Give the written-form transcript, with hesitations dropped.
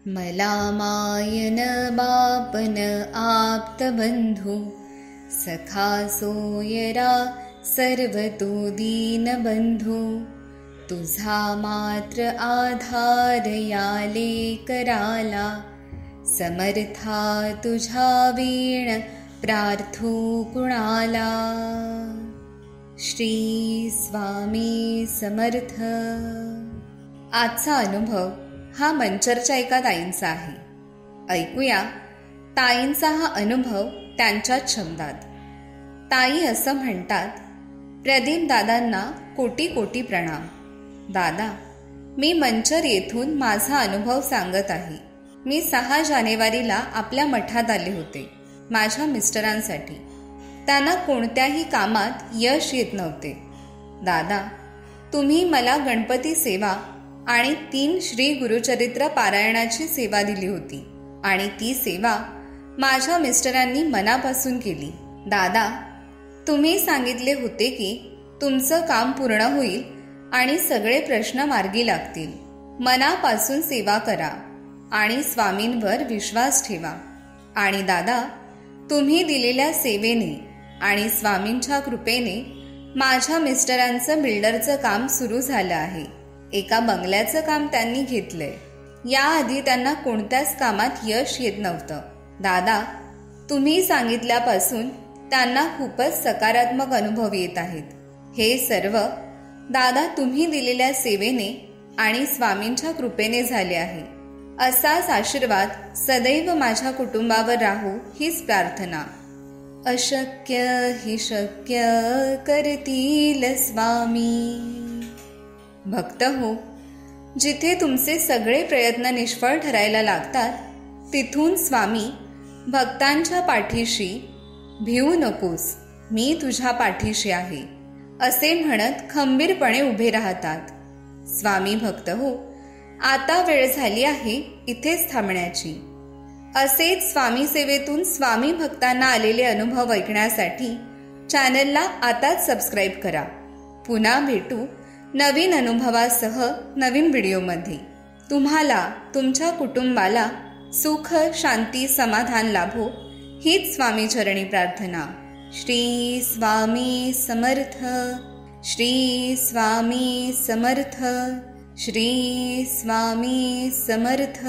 मला मायन बापन आप्तबंधू, सखा सोयरा सर्व तो दीनबंधू. तुझा मात्र आधार याले कराला, समर्था तुझा वीण प्रार्थू कुणाला. श्री स्वामी समर्थ. आजचा अनुभव हा मंचरच्या एका ताईंचा आहे. ऐकूया ताईंचा हा अनुभव त्यांच्याच शब्दात. ताई असं म्हणतात, प्रदीप दादांना कोटी कोटी प्रणाम. दादा, मी मंचर येथून माझा अनुभव सांगत आहे. मी 6 जानेवारीला आपल्या मठात आले होते माझ्या मिस्टरांसाठी. त्यांना कोणत्याही कामात यश येत नव्हते. दादा, तुम्ही मला गणपती सेवा आणि 3 श्री गुरुचरित्र पारायणाची सेवा दिली होती आणि ती सेवा माझ्या मिस्टरांनी मनापासून केली. दादा, तुम्ही सांगितले होते की तुमचं काम पूर्ण होईल आणि सगळे प्रश्न मार्गी लागतील. मनापासून सेवा करा आणि स्वामींवर विश्वास ठेवा. आणि दादा, तुम्ही दिलेल्या सेवेने आणि स्वामींच्या कृपेने माझ्या मिस्टरांचं बिल्डरचं काम सुरू झालं आहे. एका बंगल्याचं काम त्यांनी घेतलंय. याआधी त्यांना कोणत्याच कामात यश येत नव्हतं. दादा, तुम्ही सांगितल्यापासून त्यांना खूपच सकारात्मक अनुभव येत आहेत. हे सर्व दादा तुम्ही दिलेल्या सेवेने आणि स्वामींच्या कृपेने झाले आहे. असाच आशीर्वाद सदैव माझ्या कुटुंबावर राहू हीच प्रार्थना. अशक्य हि शक्य करतील स्वामी. भक्त हो, जिथे तुमचे सगळे प्रयत्न निष्फळ ठरायला लागतात तिथून स्वामी भक्तांच्या पाठीशी भिवू नकोस, मी तुझ्या पाठीशी आहे असे म्हणत खंबीरपणे उभे राहतात. स्वामी भक्त हो, आता वेळ झाली आहे इथेच थांबण्याची. असेच स्वामी सेवेतून स्वामी भक्तांना आलेले अनुभव ऐकण्यासाठी चॅनलला आताच सबस्क्राईब करा. पुन्हा भेटू नवीन अनुभवासह नवीन व्हिडिओमध्ये. तुम्हाला तुमच्या कुटुंबाला सुख, शांती, समाधान लाभो हीच स्वामी चरणी प्रार्थना. श्री स्वामी समर्थ. श्री स्वामी समर्थ. श्री स्वामी समर्थ.